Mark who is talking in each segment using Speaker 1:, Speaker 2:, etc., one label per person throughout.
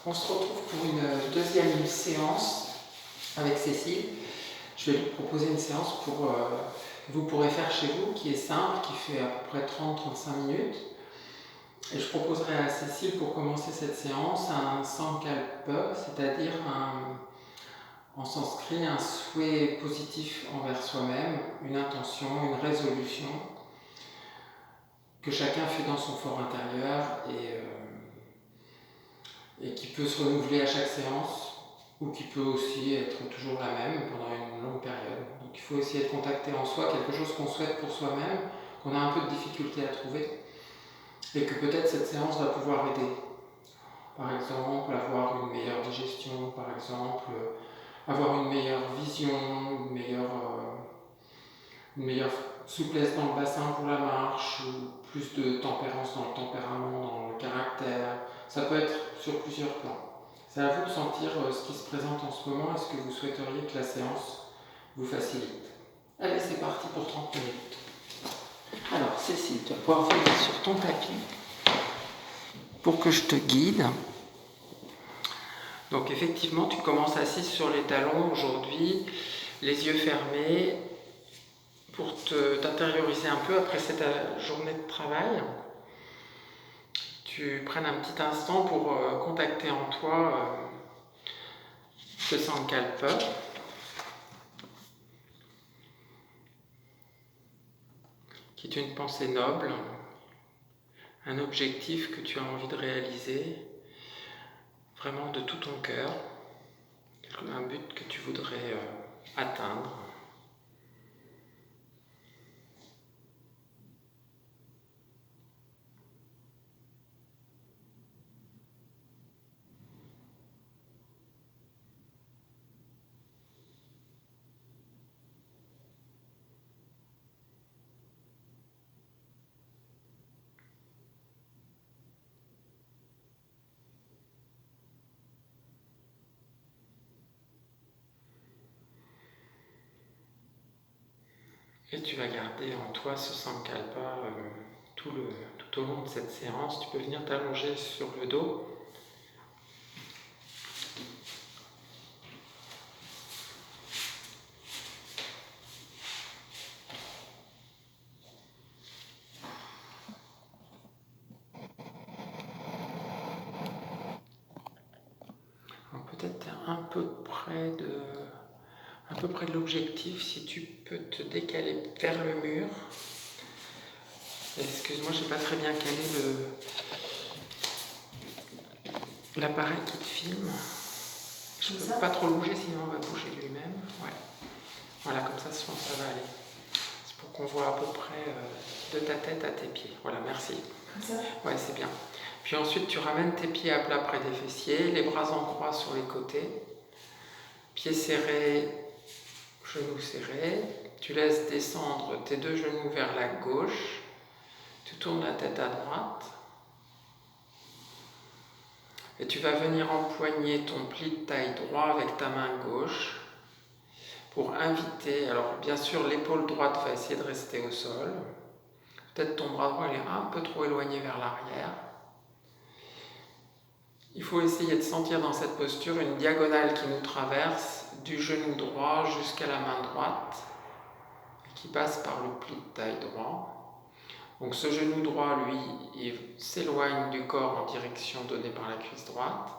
Speaker 1: On se retrouve pour une deuxième séance avec Cécile. Je vais lui proposer une séance que vous pourrez faire chez vous, qui est simple, qui fait à peu près 30-35 minutes. Et je proposerai à Cécile, pour commencer cette séance, un sankalpa, c'est-à-dire en sanskrit, un souhait positif envers soi-même, une intention, une résolution, que chacun fait dans son fort intérieur et qui peut se renouveler à chaque séance, ou qui peut aussi être toujours la même pendant une longue période. Donc il faut essayer de contacter en soi quelque chose qu'on souhaite pour soi-même, qu'on a un peu de difficulté à trouver, et que peut-être cette séance va pouvoir aider. Par exemple, avoir une meilleure digestion, par exemple, avoir une meilleure vision, une meilleure souplesse dans le bassin pour la marche, ou plus de tempérance dans le tempérament, dans le caractère. Ça peut être sur plusieurs plans. C'est à vous de sentir ce qui se présente en ce moment et ce que vous souhaiteriez que la séance vous facilite. Allez, c'est parti pour 30 minutes. Alors, Cécile, tu vas pouvoir venir sur ton tapis pour que je te guide. Donc, effectivement, tu commences assise sur les talons aujourd'hui, les yeux fermés, pour t'intérioriser un peu après cette journée de travail. Tu prennes un petit instant pour contacter en toi ce sankalpa. Qui est une pensée noble, un objectif que tu as envie de réaliser, vraiment de tout ton cœur, un but que tu voudrais atteindre. Et tu vas garder en toi ce sankalpa tout au long de cette séance. Tu peux venir t'allonger sur le dos. Alors peut-être un peu près de l'objectif, si tu peux te décaler vers le mur. Excuse-moi, je n'ai pas très bien calé l'appareil qui te filme. Je ne peux pas trop bouger, sinon on va bouger lui-même. Ouais. Voilà, comme ça, ça va aller. C'est pour qu'on voit à peu près de ta tête à tes pieds. Voilà, merci. Comme ça ? Ouais, c'est bien. Puis ensuite, tu ramènes tes pieds à plat près des fessiers, les bras en croix sur les côtés, pieds serrés, genoux serrés. Tu laisses descendre tes deux genoux vers la gauche. Tu tournes la tête à droite. Et tu vas venir empoigner ton pli de taille droit avec ta main gauche pour inviter, alors bien sûr l'épaule droite va essayer de rester au sol, peut-être ton bras droit il est un peu trop éloigné vers l'arrière. Il faut essayer de sentir dans cette posture une diagonale qui nous traverse du genou droit jusqu'à la main droite et qui passe par le pli de taille droit. Donc ce genou droit, lui, il s'éloigne du corps en direction donnée par la cuisse droite,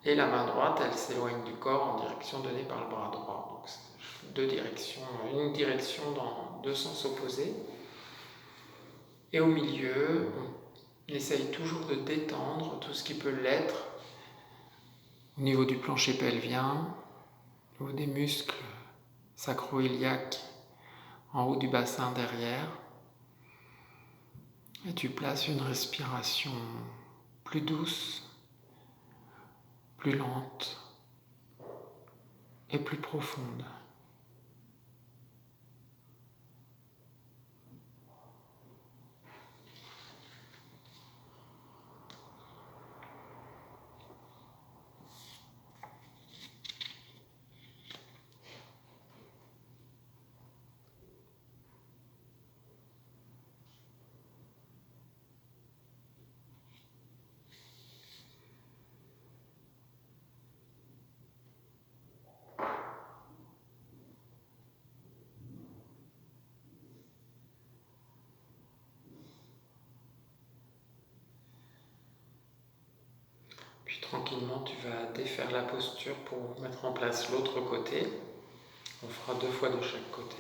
Speaker 1: et la main droite, elle s'éloigne du corps en direction donnée par le bras droit. Donc deux directions, une direction dans deux sens opposés. Et au milieu, on essaye toujours de détendre tout ce qui peut l'être au niveau du plancher pelvien, au niveau des muscles sacro-iliaques en haut du bassin derrière. Et tu places une respiration plus douce, plus lente et plus profonde. Tranquillement, tu vas défaire la posture pour mettre en place l'autre côté. On fera 2 fois de chaque côté.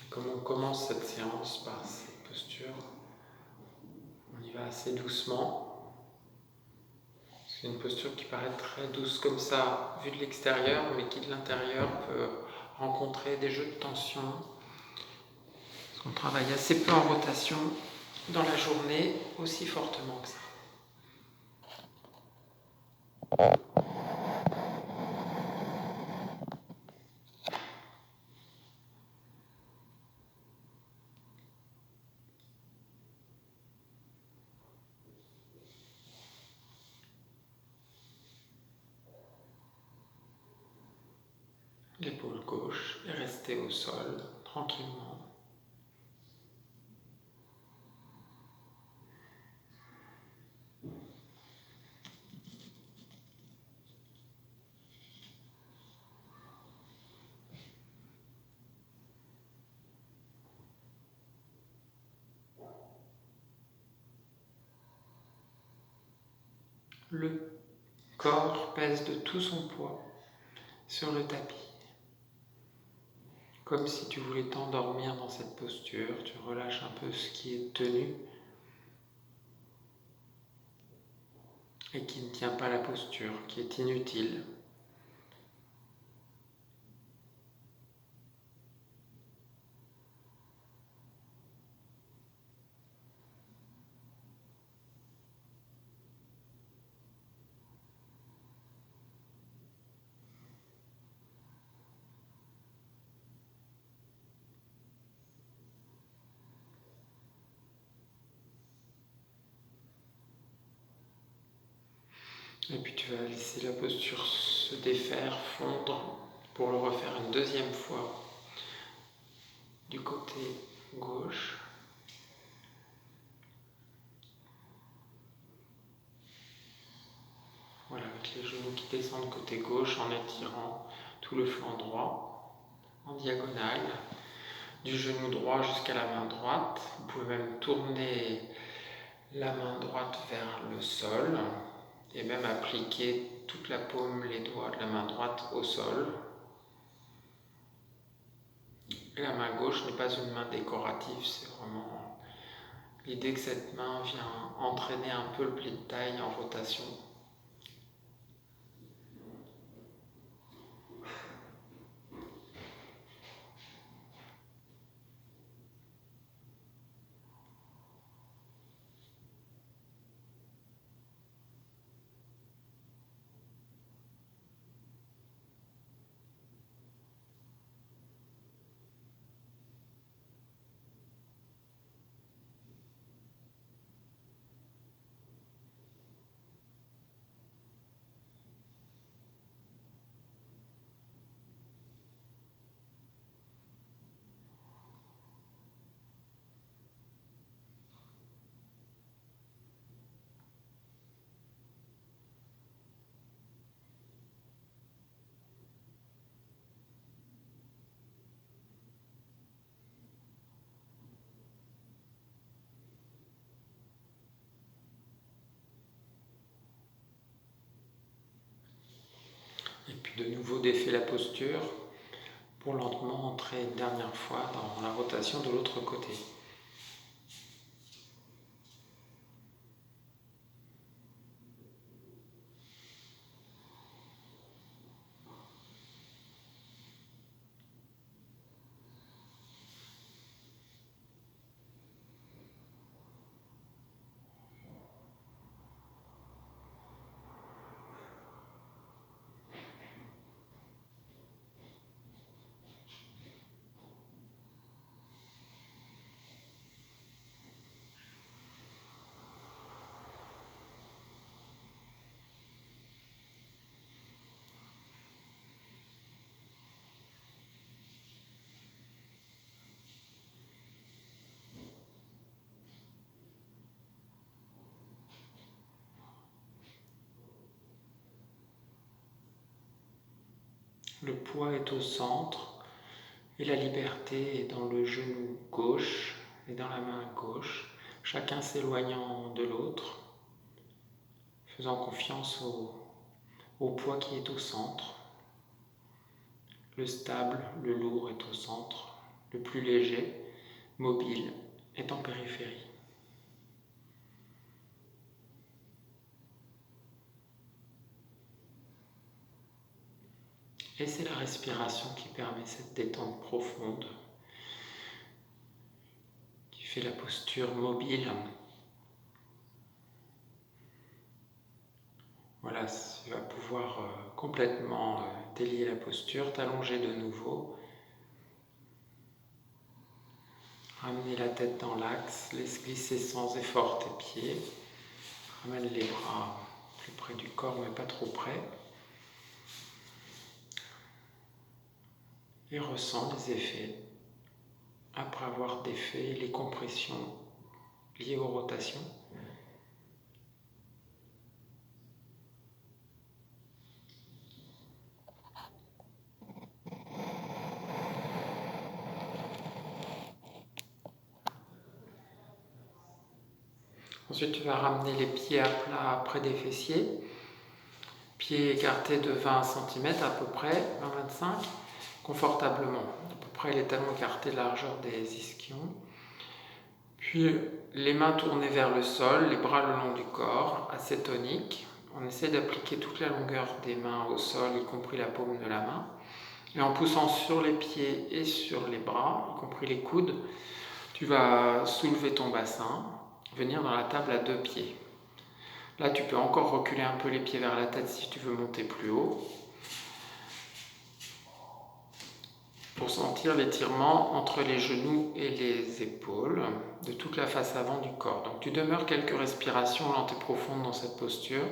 Speaker 1: Comme on commence cette séance par cette posture, on y va assez doucement. C'est une posture qui paraît très douce comme ça, vue de l'extérieur, mais qui de l'intérieur peut rencontrer des jeux de tension. Parce qu'on travaille assez peu en rotation dans la journée, aussi fortement que ça. L'épaule gauche est restée au sol, tranquillement. Le corps pèse de tout son poids sur le tapis. Comme si tu voulais t'endormir dans cette posture, tu relâches un peu ce qui est tenu et qui ne tient pas la posture, qui est inutile. Et puis tu vas laisser la posture se défaire, fondre, pour le refaire une deuxième fois du côté gauche. Voilà, avec les genoux qui descendent côté gauche en étirant tout le flanc droit en diagonale, du genou droit jusqu'à la main droite. Vous pouvez même tourner la main droite vers le sol et même appliquer toute la paume, les doigts de la main droite au sol. Et la main gauche n'est pas une main décorative, c'est vraiment l'idée que cette main vient entraîner un peu le pli de taille en rotation. Et puis de nouveau défait la posture pour lentement entrer une dernière fois dans la rotation de l'autre côté. Le poids est au centre et la liberté est dans le genou gauche et dans la main gauche, chacun s'éloignant de l'autre, faisant confiance au poids qui est au centre. Le stable, le lourd est au centre, le plus léger, mobile, est en périphérie. Et c'est la respiration qui permet cette détente profonde, qui fait la posture mobile. Voilà, tu vas pouvoir complètement délier la posture, t'allonger de nouveau. Ramener la tête dans l'axe, laisse glisser sans effort tes pieds. Ramène les bras plus près du corps, mais pas trop près. Et ressens les effets. Après avoir défait les compressions liées aux rotations. Ensuite, tu vas ramener les pieds à plat près des fessiers. Pieds écartés de 20 cm à peu près, 20-25, confortablement. À peu près les talons écartés de la largeur des ischions. Puis les mains tournées vers le sol, les bras le long du corps, assez tonique. On essaie d'appliquer toute la longueur des mains au sol, y compris la paume de la main. Et en poussant sur les pieds et sur les bras, y compris les coudes, tu vas soulever ton bassin, venir dans la table à 2 pieds. Là, tu peux encore reculer un peu les pieds vers la tête si tu veux monter plus haut, pour sentir l'étirement entre les genoux et les épaules de toute la face avant du corps. Donc tu demeures quelques respirations lentes et profondes dans cette posture,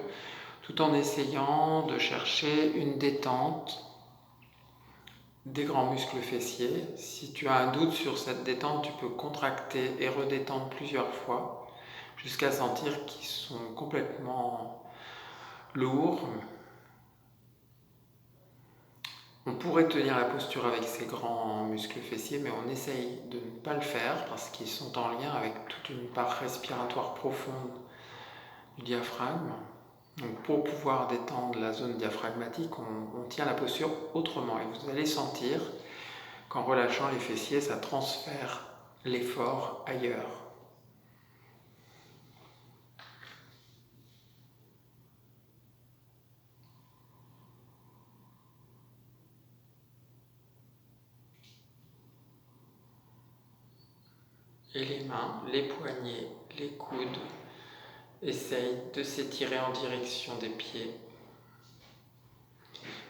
Speaker 1: tout en essayant de chercher une détente des grands muscles fessiers. Si tu as un doute sur cette détente, tu peux contracter et redétendre plusieurs fois, jusqu'à sentir qu'ils sont complètement lourds. On pourrait tenir la posture avec ces grands muscles fessiers, mais on essaye de ne pas le faire parce qu'ils sont en lien avec toute une part respiratoire profonde du diaphragme. Donc pour pouvoir détendre la zone diaphragmatique, on tient la posture autrement. Et vous allez sentir qu'en relâchant les fessiers, ça transfère l'effort ailleurs. Et les mains, les poignets, les coudes, essayent de s'étirer en direction des pieds.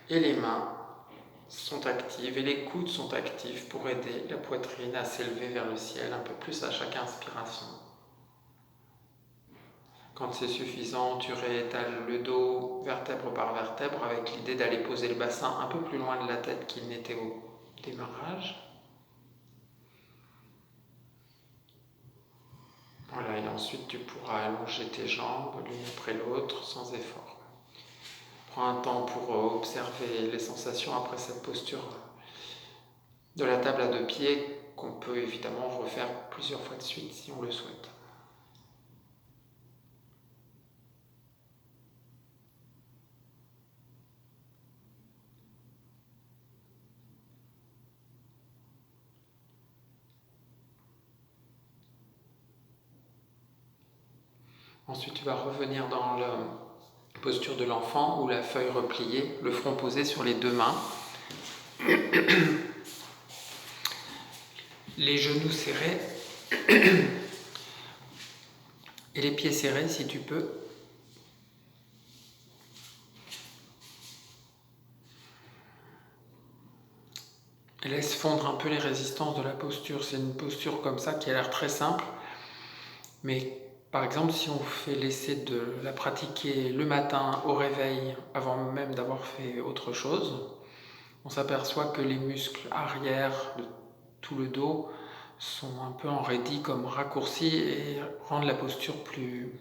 Speaker 1: Et les mains sont actives et les coudes sont actifs pour aider la poitrine à s'élever vers le ciel un peu plus à chaque inspiration. Quand c'est suffisant, tu réétales le dos vertèbre par vertèbre avec l'idée d'aller poser le bassin un peu plus loin de la tête qu'il n'était au démarrage. Voilà, et ensuite tu pourras allonger tes jambes l'une après l'autre sans effort. Prends un temps pour observer les sensations après cette posture de la table à 2 pieds qu'on peut évidemment refaire plusieurs fois de suite si on le souhaite. Ensuite, tu vas revenir dans la posture de l'enfant ou la feuille repliée, le front posé sur les 2 mains. Les genoux serrés et les pieds serrés si tu peux. Et laisse fondre un peu les résistances de la posture. C'est une posture comme ça qui a l'air très simple, mais par exemple, si on fait l'essai de la pratiquer le matin au réveil, avant même d'avoir fait autre chose, on s'aperçoit que les muscles arrière de tout le dos sont un peu enraidis comme raccourcis et rendent la posture plus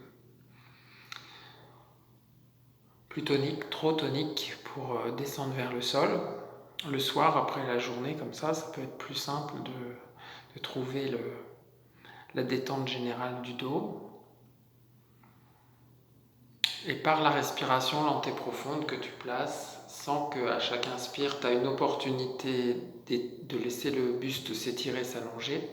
Speaker 1: tonique, trop tonique pour descendre vers le sol. Le soir, après la journée, comme ça peut être plus simple de trouver la détente générale du dos. Et par la respiration lente et profonde que tu places, sans qu'à chaque inspire, tu as une opportunité de laisser le buste s'étirer, s'allonger.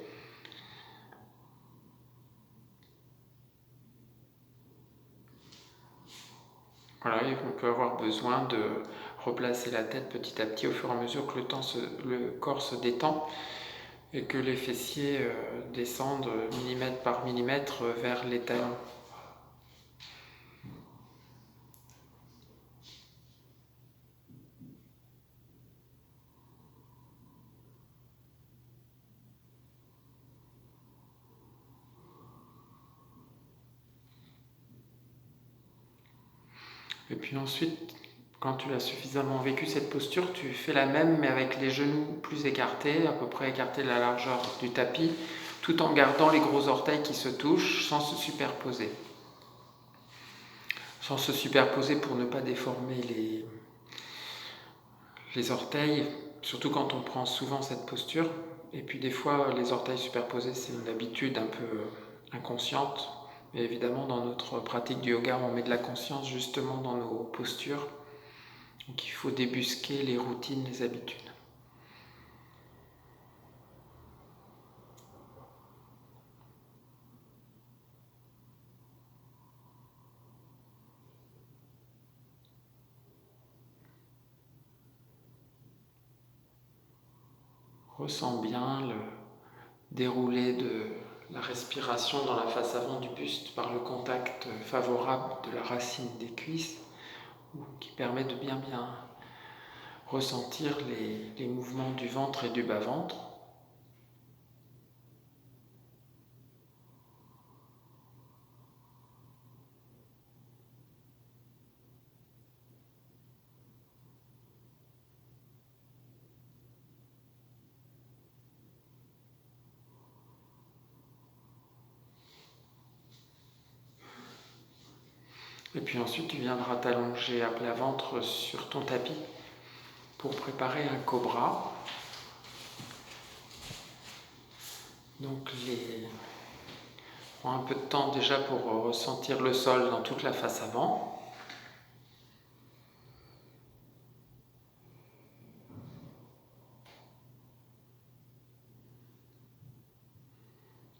Speaker 1: Voilà, et on peut avoir besoin de replacer la tête petit à petit au fur et à mesure que le corps se détend et que les fessiers descendent millimètre par millimètre vers les talons. Et puis ensuite, quand tu as suffisamment vécu cette posture, tu fais la même mais avec les genoux plus écartés, à peu près écartés de la largeur du tapis, tout en gardant les gros orteils qui se touchent sans se superposer. Sans se superposer pour ne pas déformer les orteils, surtout quand on prend souvent cette posture. Et puis des fois, les orteils superposés, c'est une habitude un peu inconsciente. Mais évidemment, dans notre pratique du yoga, on met de la conscience justement dans nos postures. Donc il faut débusquer les routines, les habitudes. Ressens bien le déroulé de la respiration dans la face avant du buste par le contact favorable de la racine des cuisses qui permet de bien ressentir les mouvements du ventre et du bas-ventre. Et puis ensuite, tu viendras t'allonger à plat ventre sur ton tapis pour préparer un cobra. Donc, prends un peu de temps déjà pour ressentir le sol dans toute la face avant.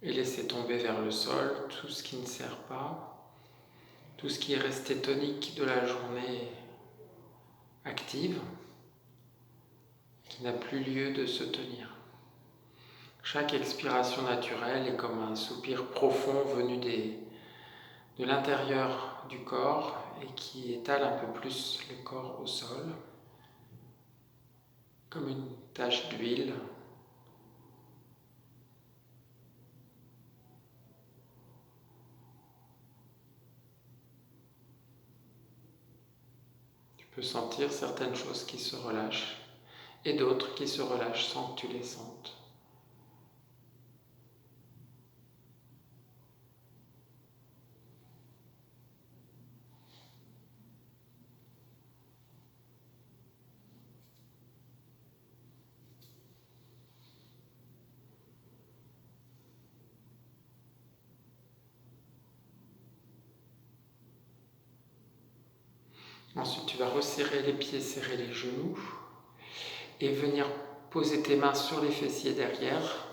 Speaker 1: Et laisser tomber vers le sol tout ce qui ne sert pas, tout ce qui est resté tonique de la journée active, qui n'a plus lieu de se tenir. Chaque expiration naturelle est comme un soupir profond venu de l'intérieur du corps et qui étale un peu plus le corps au sol, comme une tache d'huile. Tu peux sentir certaines choses qui se relâchent et d'autres qui se relâchent sans que tu les sentes. Ensuite, tu vas resserrer les pieds, serrer les genoux et venir poser tes mains sur les fessiers derrière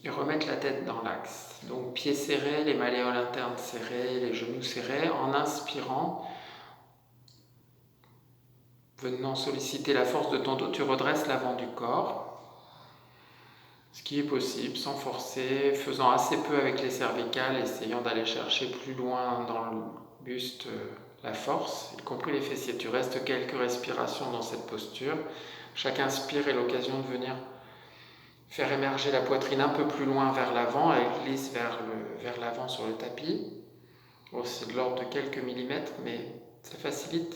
Speaker 1: et remettre la tête dans l'axe. Donc, pieds serrés, les malléoles internes serrées, les genoux serrés. En inspirant, venant solliciter la force de ton dos, tu redresses l'avant du corps. Ce qui est possible, sans forcer, faisant assez peu avec les cervicales, essayant d'aller chercher plus loin dans le buste la force, y compris les fessiers. Tu restes quelques respirations dans cette posture. Chaque inspire est l'occasion de venir faire émerger la poitrine un peu plus loin vers l'avant. Elle glisse vers l'avant sur le tapis. C'est de l'ordre de quelques millimètres, mais ça facilite.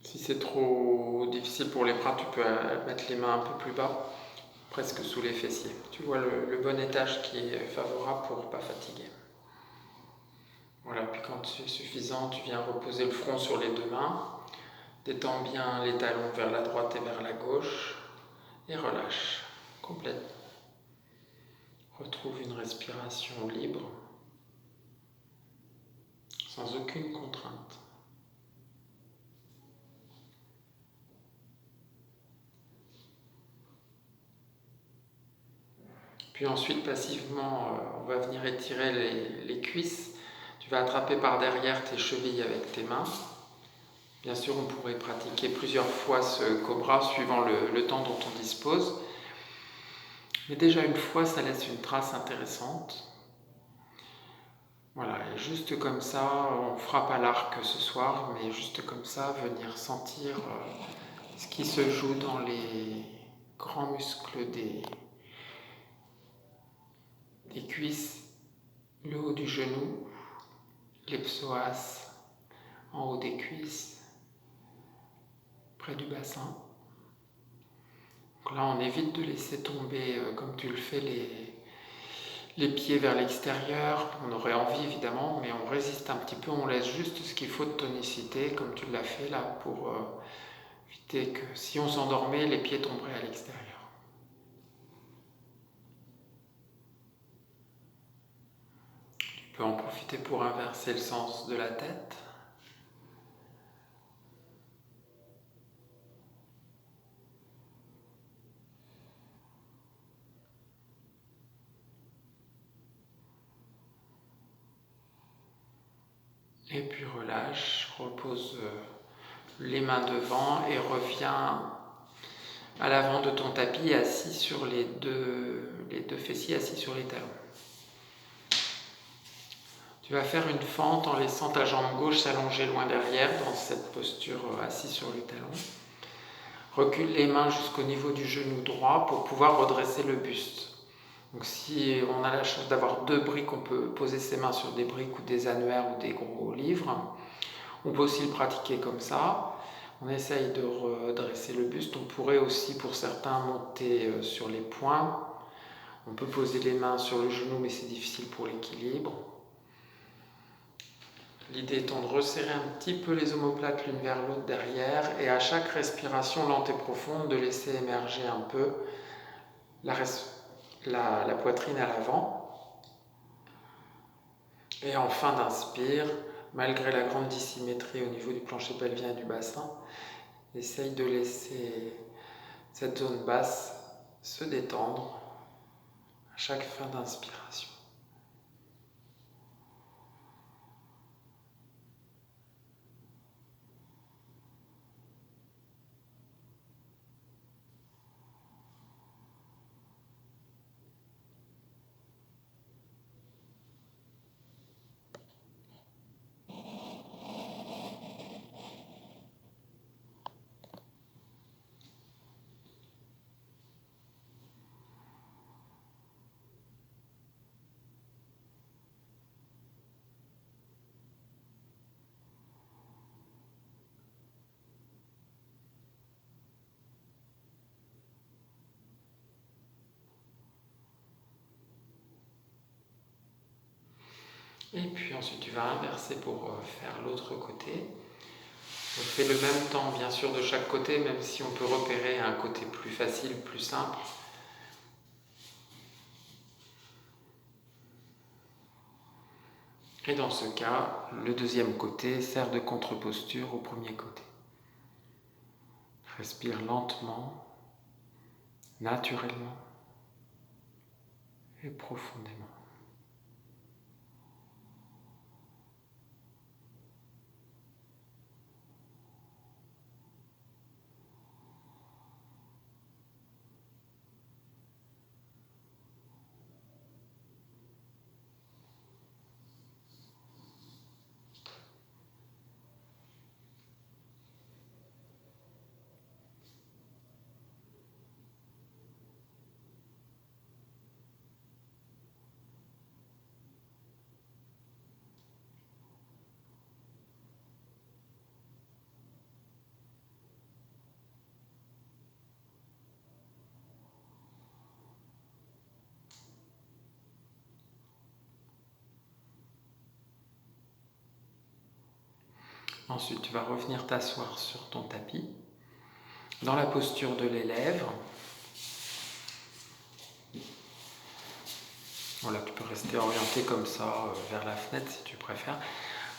Speaker 1: Si c'est trop difficile pour les bras, tu peux mettre les mains un peu plus bas, presque sous les fessiers. Tu vois le bon étage qui est favorable pour ne pas fatiguer. Voilà, puis quand c'est suffisant, tu viens reposer le front sur les deux mains, détends bien les talons vers la droite et vers la gauche, et relâche complètement. Retrouve une respiration libre, sans aucune contrainte. Puis ensuite, passivement, on va venir étirer les cuisses. Tu vas attraper par derrière tes chevilles avec tes mains. Bien sûr, on pourrait pratiquer plusieurs fois ce cobra suivant le temps dont on dispose. Mais déjà une fois, ça laisse une trace intéressante. Voilà, et juste comme ça, on ne fera pas l'arc ce soir, mais juste comme ça, venir sentir ce qui se joue dans les grands muscles des cuisses, le haut du genou, les psoas en haut des cuisses, près du bassin. Donc là, on évite de laisser tomber, comme tu le fais, les pieds vers l'extérieur. On aurait envie évidemment, mais on résiste un petit peu, on laisse juste ce qu'il faut de tonicité, comme tu l'as fait là, pour éviter que si on s'endormait, les pieds tomberaient à l'extérieur. Tu peux en profiter pour inverser le sens de la tête. Et puis relâche, repose les mains devant et reviens à l'avant de ton tapis, assis sur les deux fessiers, assis sur les talons. Tu vas faire une fente en laissant ta jambe gauche s'allonger loin derrière dans cette posture assis sur les talons. Recule les mains jusqu'au niveau du genou droit pour pouvoir redresser le buste. Donc si on a la chance d'avoir deux briques, on peut poser ses mains sur des briques ou des annuaires ou des gros livres. On peut aussi le pratiquer comme ça. On essaye de redresser le buste. On pourrait aussi, pour certains, monter sur les poings. On peut poser les mains sur le genou, mais c'est difficile pour l'équilibre. L'idée étant de resserrer un petit peu les omoplates l'une vers l'autre derrière, et à chaque respiration lente et profonde, de laisser émerger un peu la poitrine à l'avant. Et en fin d'inspire, malgré la grande dissymétrie au niveau du plancher pelvien et du bassin, essaye de laisser cette zone basse se détendre à chaque fin d'inspiration. Et puis ensuite tu vas inverser pour faire l'autre côté. On fait le même temps bien sûr de chaque côté, même si on peut repérer un côté plus facile, plus simple. Et dans ce cas, le deuxième côté sert de contre-posture au premier côté. Respire lentement, naturellement et profondément. Ensuite, tu vas revenir t'asseoir sur ton tapis, dans la posture de l'élève. Voilà, tu peux rester orienté comme ça vers la fenêtre si tu préfères.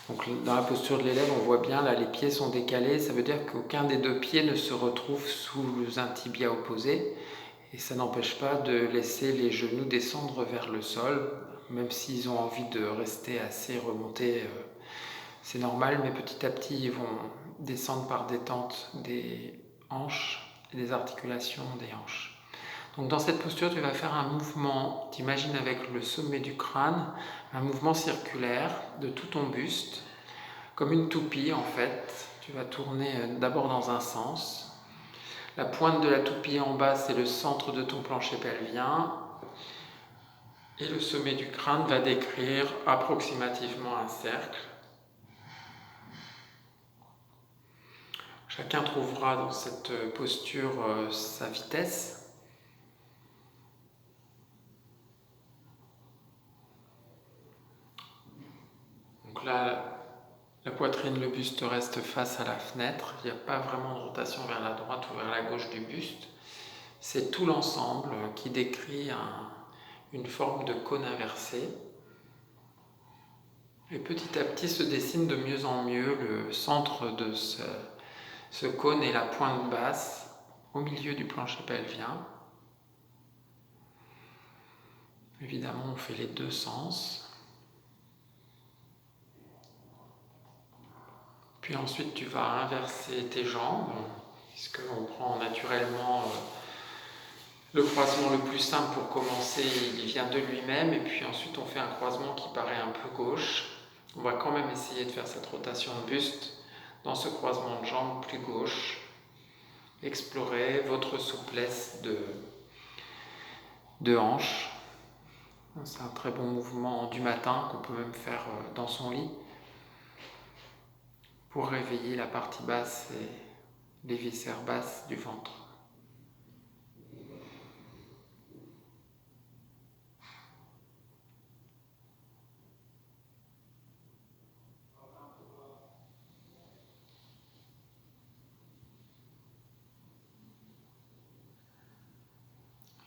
Speaker 1: Donc dans la posture de l'élève, on voit bien, là les pieds sont décalés, ça veut dire qu'aucun des deux pieds ne se retrouve sous un tibia opposé. Et ça n'empêche pas de laisser les genoux descendre vers le sol, même s'ils ont envie de rester assez remontés. C'est normal, mais petit à petit, ils vont descendre par détente des hanches et des articulations des hanches. Donc dans cette posture, tu vas faire un mouvement, t'imagines avec le sommet du crâne, un mouvement circulaire de tout ton buste, comme une toupie en fait. Tu vas tourner d'abord dans un sens. La pointe de la toupie en bas, c'est le centre de ton plancher pelvien. Et le sommet du crâne va décrire approximativement un cercle. Chacun trouvera dans cette posture sa vitesse. Donc là, la poitrine, le buste reste face à la fenêtre. Il n'y a pas vraiment de rotation vers la droite ou vers la gauche du buste. C'est tout l'ensemble qui décrit une forme de cône inversé. Et petit à petit se dessine de mieux en mieux le centre de ce cône et la pointe basse au milieu du plancher pelvien. Évidemment, on fait les deux sens. Puis ensuite, tu vas inverser tes jambes, puisque on prend naturellement le croisement le plus simple pour commencer, il vient de lui-même, et puis ensuite on fait un croisement qui paraît un peu gauche. On va quand même essayer de faire cette rotation de buste dans ce croisement de jambes plus gauche. Explorez votre souplesse de hanche. C'est un très bon mouvement du matin qu'on peut même faire dans son lit pour réveiller la partie basse et les viscères basses du ventre.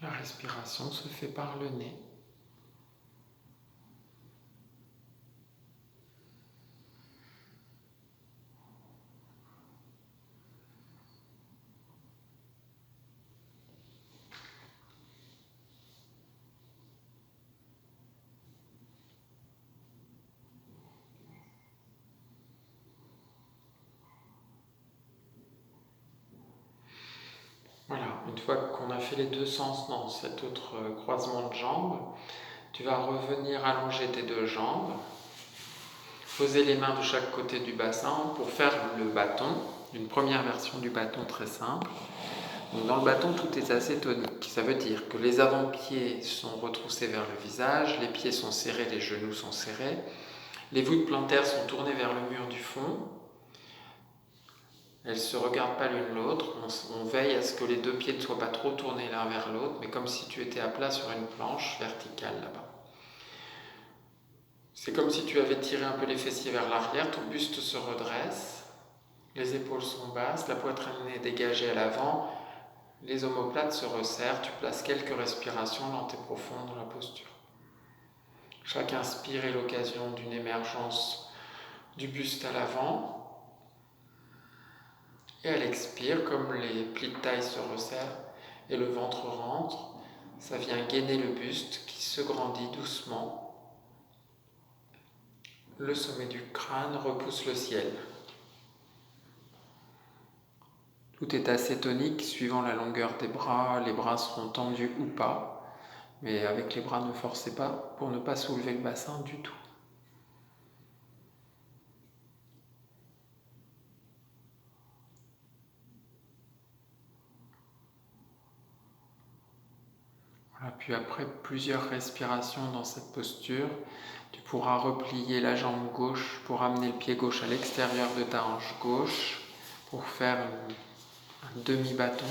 Speaker 1: La respiration se fait par le nez. Voilà, une fois qu'on a fait les deux sens dans cet autre croisement de jambes, tu vas revenir allonger tes deux jambes, poser les mains de chaque côté du bassin pour faire le bâton, une première version du bâton très simple. Donc dans le bâton, tout est assez tonique. Ça veut dire que les avant-pieds sont retroussés vers le visage, les pieds sont serrés, les genoux sont serrés, les voûtes plantaires sont tournées vers le mur du fond. Elles ne se regardent pas l'une l'autre, on veille à ce que les deux pieds ne soient pas trop tournés l'un vers l'autre, mais comme si tu étais à plat sur une planche verticale là-bas. C'est comme si tu avais tiré un peu les fessiers vers l'arrière, ton buste se redresse, les épaules sont basses, la poitrine est dégagée à l'avant, les omoplates se resserrent, tu places quelques respirations lentes et profondes dans la posture. Chaque inspire est l'occasion d'une émergence du buste à l'avant. Et à l'expire, comme les plis de taille se resserrent et le ventre rentre, ça vient gainer le buste qui se grandit doucement. Le sommet du crâne repousse le ciel. Tout est assez tonique suivant la longueur des bras, les bras seront tendus ou pas, mais avec les bras ne forcez pas pour ne pas soulever le bassin du tout. Voilà, puis après plusieurs respirations dans cette posture, tu pourras replier la jambe gauche pour amener le pied gauche à l'extérieur de ta hanche gauche pour faire un demi-bâton.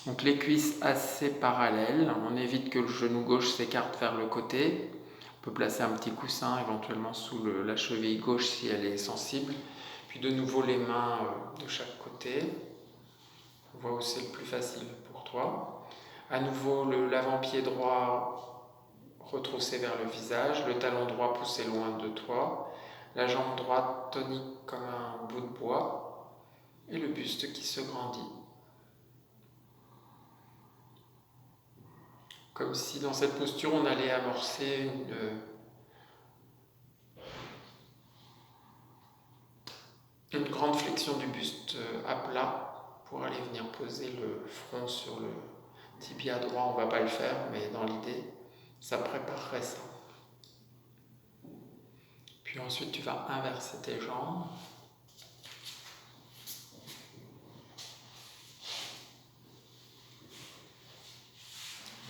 Speaker 1: Donc les cuisses assez parallèles, on évite que le genou gauche s'écarte vers le côté. On peut placer un petit coussin éventuellement sous la cheville gauche si elle est sensible. Puis de nouveau les mains de chaque côté. On voit où c'est le plus facile pour toi. À nouveau l'avant-pied droit retroussé vers le visage, le talon droit poussé loin de toi, la jambe droite tonique comme un bout de bois et le buste qui se grandit. Comme si dans cette posture on allait amorcer une grande flexion du buste à plat pour aller venir poser le front sur le tibia droit. On ne va pas le faire, mais dans l'idée, ça préparerait ça. Puis ensuite, tu vas inverser tes jambes.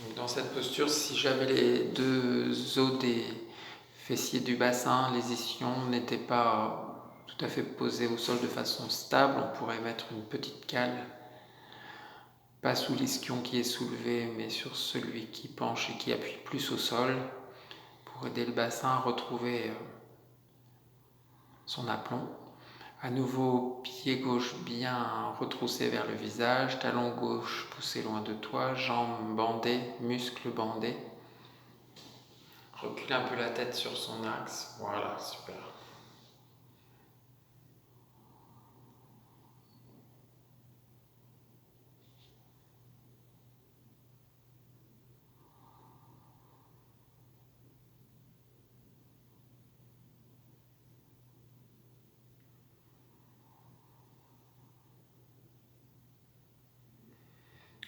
Speaker 1: Donc dans cette posture, si jamais les deux os des fessiers du bassin, les ischions, n'étaient pas tout à fait posés au sol de façon stable, on pourrait mettre une petite cale, pas sous l'ischion qui est soulevé, mais sur celui qui penche et qui appuie plus au sol, pour aider le bassin à retrouver son aplomb. À nouveau, pied gauche bien retroussé vers le visage, talon gauche poussé loin de toi, jambes bandées, muscles bandés. Recule un peu la tête sur son axe. Voilà, super.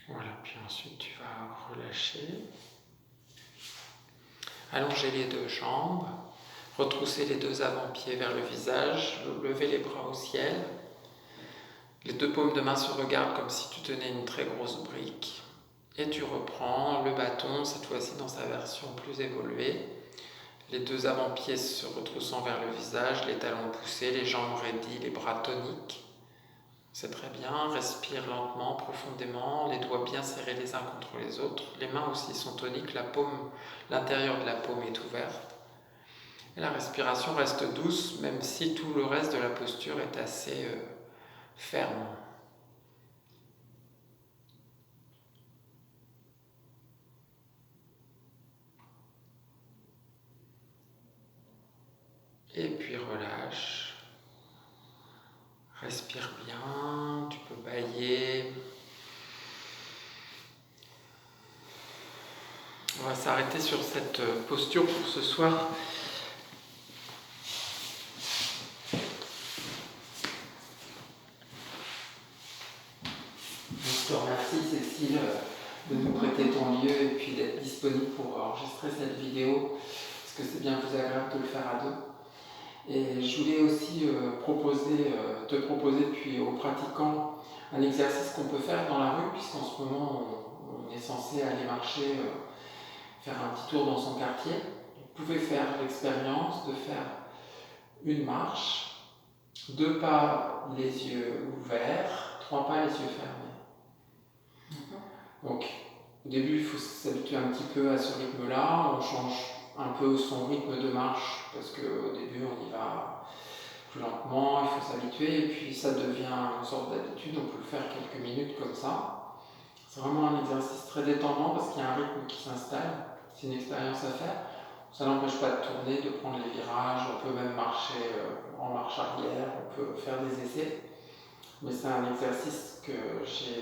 Speaker 1: Voilà, puis ensuite tu vas relâcher. Allonger les deux jambes, retrousser les deux avant-pieds vers le visage, lever les bras au ciel. Les deux paumes de main se regardent comme si tu tenais une très grosse brique. Et tu reprends le bâton, cette fois-ci dans sa version plus évoluée. Les deux avant-pieds se retroussant vers le visage, les talons poussés, les jambes raidies, les bras toniques. C'est très bien, respire lentement, profondément, les doigts bien serrés les uns contre les autres. Les mains aussi sont toniques, l'intérieur de la paume est ouverte. Et la respiration reste douce, même si tout le reste de la posture est assez ferme. Et puis relâche. Respire bien, tu peux bâiller. On va s'arrêter sur cette posture pour ce soir. Je te remercie Cécile de nous prêter ton lieu et puis d'être disponible pour enregistrer cette vidéo, parce que c'est bien plus agréable de le faire à deux. Et je voulais aussi te proposer, puis aux pratiquants, un exercice qu'on peut faire dans la rue, puisqu'en ce moment on est censé aller marcher, faire un petit tour dans son quartier. Vous pouvez faire l'expérience de faire une marche, 2 pas les yeux ouverts, 3 pas les yeux fermés. Donc au début il faut s'habituer un petit peu à ce rythme-là, on change un peu son rythme de marche parce qu'au début on y va plus lentement, il faut s'habituer et puis ça devient une sorte d'habitude, on peut le faire quelques minutes comme ça. C'est vraiment un exercice très détendant parce qu'il y a un rythme qui s'installe, c'est une expérience à faire. Ça n'empêche pas de tourner, de prendre les virages, on peut même marcher en marche arrière, on peut faire des essais. Mais c'est un exercice que j'ai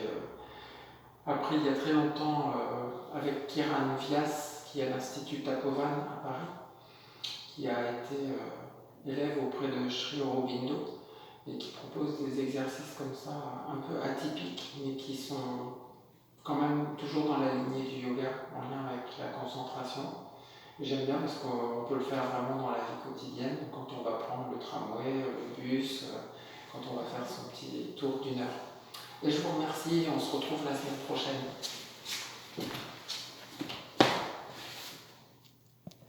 Speaker 1: appris il y a très longtemps avec Kiran Vyas, qui est à l'Institut Tapovan à Paris, qui a été élève auprès de Sri Aurobindo et qui propose des exercices comme ça un peu atypiques, mais qui sont quand même toujours dans la lignée du yoga, en lien avec la concentration. J'aime bien parce qu'on peut le faire vraiment dans la vie quotidienne, quand on va prendre le tramway, le bus, quand on va faire son petit tour d'1 heure. Et je vous remercie, on se retrouve la semaine prochaine.